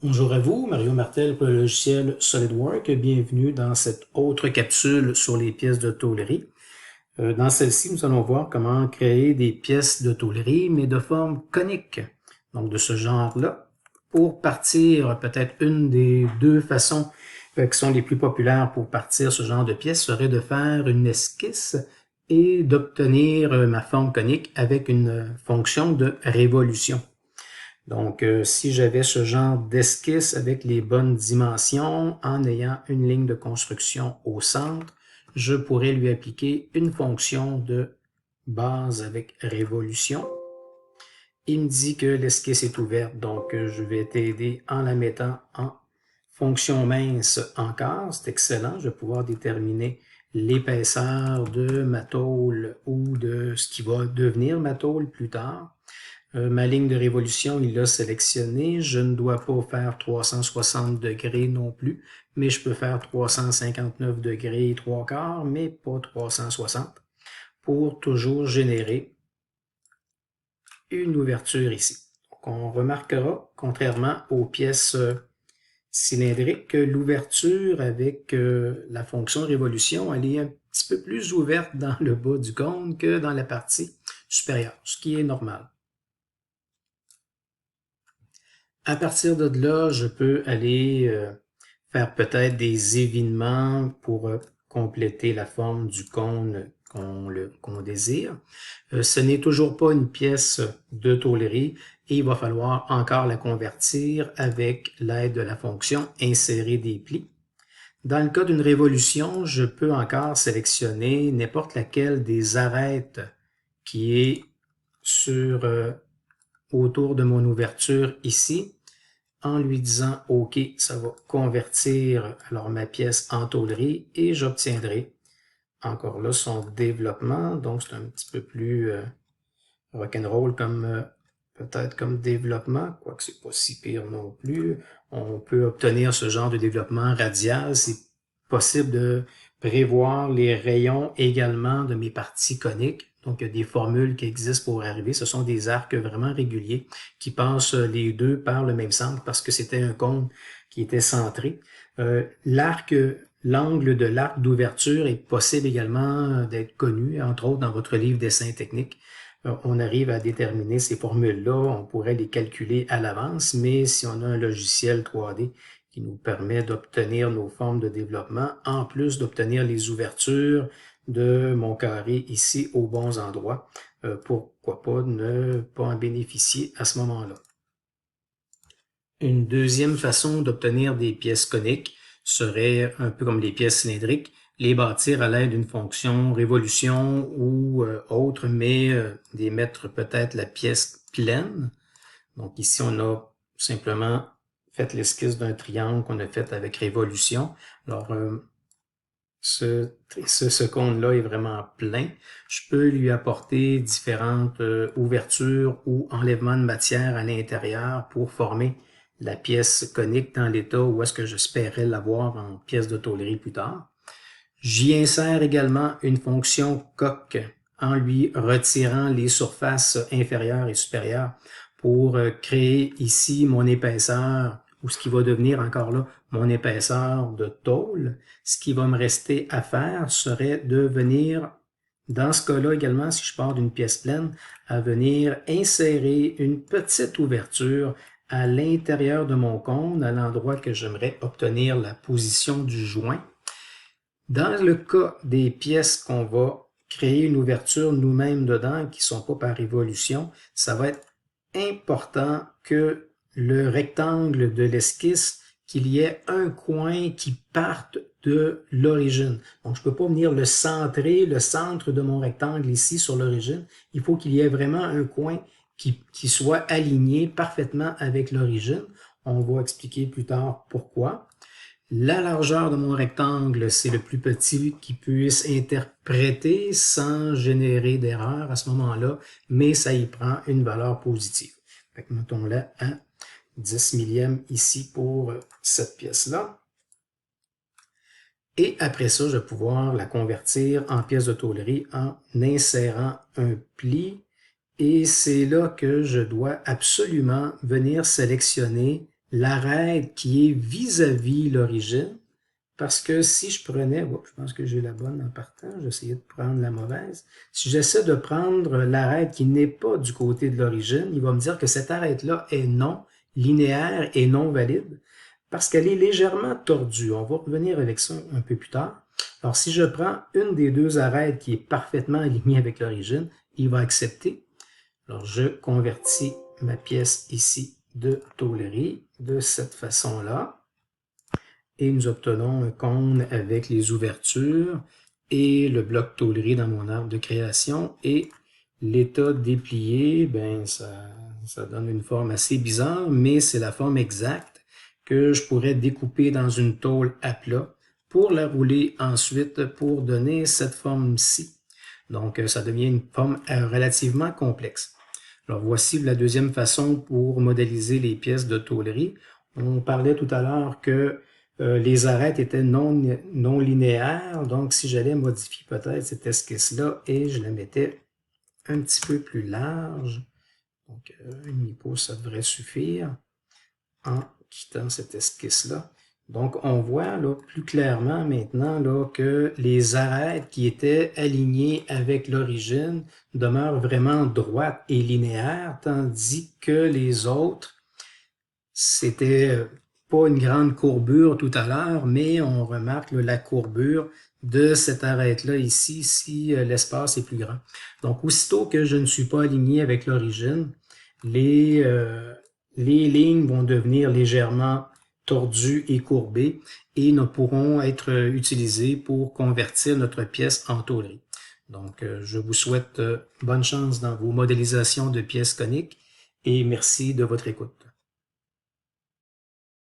Bonjour à vous, Mario Martel pour le logiciel SolidWorks. Bienvenue dans cette autre capsule sur les pièces de tôlerie. Dans celle-ci, nous allons voir comment créer des pièces de tôlerie, mais de forme conique, donc de ce genre-là. Pour partir, peut-être une des deux façons qui sont les plus populaires pour partir ce genre de pièces serait de faire une esquisse et d'obtenir ma forme conique avec une fonction de révolution. Donc, si j'avais ce genre d'esquisse avec les bonnes dimensions, en ayant une ligne de construction au centre, je pourrais lui appliquer une fonction de base avec révolution. Il me dit que l'esquisse est ouverte, donc je vais t'aider en la mettant en fonction mince encore. C'est excellent, je vais pouvoir déterminer l'épaisseur de ma tôle ou de ce qui va devenir ma tôle plus tard. Ma ligne de révolution, il l'a sélectionné. Je ne dois pas faire 360 degrés non plus, mais je peux faire 359 degrés et 3/4, mais pas 360, pour toujours générer une ouverture ici. Donc, on remarquera, contrairement aux pièces cylindriques, que l'ouverture avec la fonction révolution, elle est un petit peu plus ouverte dans le bas du cône que dans la partie supérieure, ce qui est normal. À partir de là, je peux aller faire peut-être des évinements pour compléter la forme du cône qu'on désire. Ce n'est toujours pas une pièce de tôlerie et il va falloir encore la convertir avec l'aide de la fonction insérer des plis. Dans le cas d'une révolution, je peux encore sélectionner n'importe laquelle des arêtes qui est sur autour de mon ouverture ici, en lui disant OK, ça va convertir alors ma pièce en tôlerie et j'obtiendrai encore là son développement. Donc c'est un petit peu plus rock'n'roll comme peut-être comme développement, quoique c'est pas si pire non plus. On peut obtenir ce genre de développement radial. C'est possible de prévoir les rayons également de mes parties coniques. Donc, il y a des formules qui existent pour arriver. Ce sont des arcs vraiment réguliers qui passent les deux par le même centre parce que c'était un cône qui était centré. L'angle de l'arc d'ouverture est possible également d'être connu, entre autres dans votre livre dessin technique. On arrive à déterminer ces formules-là, on pourrait les calculer à l'avance, mais si on a un logiciel 3D qui nous permet d'obtenir nos formes de développement, en plus d'obtenir les ouvertures de mon carré ici aux bons endroits, pourquoi pas ne pas en bénéficier à ce moment-là. Une deuxième façon d'obtenir des pièces coniques serait un peu comme les pièces cylindriques, les bâtir à l'aide d'une fonction révolution ou autre, mais des mettre peut-être la pièce pleine. Donc ici, on a simplement fait l'esquisse d'un triangle qu'on a fait avec révolution. Alors, ce cône-là est vraiment plein. Je peux lui apporter différentes ouvertures ou enlèvements de matière à l'intérieur pour former la pièce conique dans l'état où est-ce que j'espérais l'avoir en pièce de tôlerie plus tard. J'y insère également une fonction coque en lui retirant les surfaces inférieures et supérieures pour créer ici mon épaisseur ou ce qui va devenir encore là mon épaisseur de tôle. Ce qui va me rester à faire serait de venir, dans ce cas-là également, si je pars d'une pièce pleine, à venir insérer une petite ouverture à l'intérieur de mon cône, à l'endroit que j'aimerais obtenir la position du joint. Dans le cas des pièces qu'on va créer une ouverture nous-mêmes dedans, qui ne sont pas par révolution, ça va être important que le rectangle de l'esquisse, qu'il y ait un coin qui parte de l'origine. Donc, je ne peux pas venir le centrer, le centre de mon rectangle ici sur l'origine. Il faut qu'il y ait vraiment un coin qui soit aligné parfaitement avec l'origine. On va expliquer plus tard pourquoi. La largeur de mon rectangle, c'est le plus petit qui puisse interpréter sans générer d'erreur à ce moment-là, mais ça y prend une valeur positive. Fait que mettons-la à 10 millièmes ici pour cette pièce-là. Et après ça, je vais pouvoir la convertir en pièce de tôlerie en insérant un pli. Et c'est là que je dois absolument venir sélectionner l'arête qui est vis-à-vis l'origine, parce que si je prenais, je pense que j'ai la bonne en partant, j'essayais de prendre la mauvaise. Si j'essaie de prendre l'arête qui n'est pas du côté de l'origine, il va me dire que cette arête-là est non linéaire et non valide, parce qu'elle est légèrement tordue. On va revenir avec ça un peu plus tard. Alors, si je prends une des deux arêtes qui est parfaitement alignée avec l'origine, il va accepter. Alors, je convertis ma pièce ici de tôlerie de cette façon-là. Et nous obtenons un cône avec les ouvertures et le bloc tôlerie dans mon arbre de création. Et l'état déplié, ben ça donne une forme assez bizarre, mais c'est la forme exacte que je pourrais découper dans une tôle à plat pour la rouler ensuite pour donner cette forme-ci. Donc, ça devient une forme relativement complexe. Alors, voici la deuxième façon pour modéliser les pièces de tôlerie. On parlait tout à l'heure que les arêtes étaient non linéaires, donc si j'allais modifier peut-être cette esquisse-là et je la mettais un petit peu plus large, donc 1/2 pouce, ça devrait suffire, en quittant cette esquisse-là. Donc on voit là plus clairement maintenant là, que les arêtes qui étaient alignées avec l'origine demeurent vraiment droites et linéaires, tandis que les autres, c'était pas une grande courbure tout à l'heure, mais on remarque là, la courbure de cette arête-là ici, si l'espace est plus grand. Donc, aussitôt que je ne suis pas aligné avec l'origine, les lignes vont devenir légèrement tordues et courbées et ne pourront être utilisées pour convertir notre pièce en tôlerie. Donc, je vous souhaite bonne chance dans vos modélisations de pièces coniques et merci de votre écoute.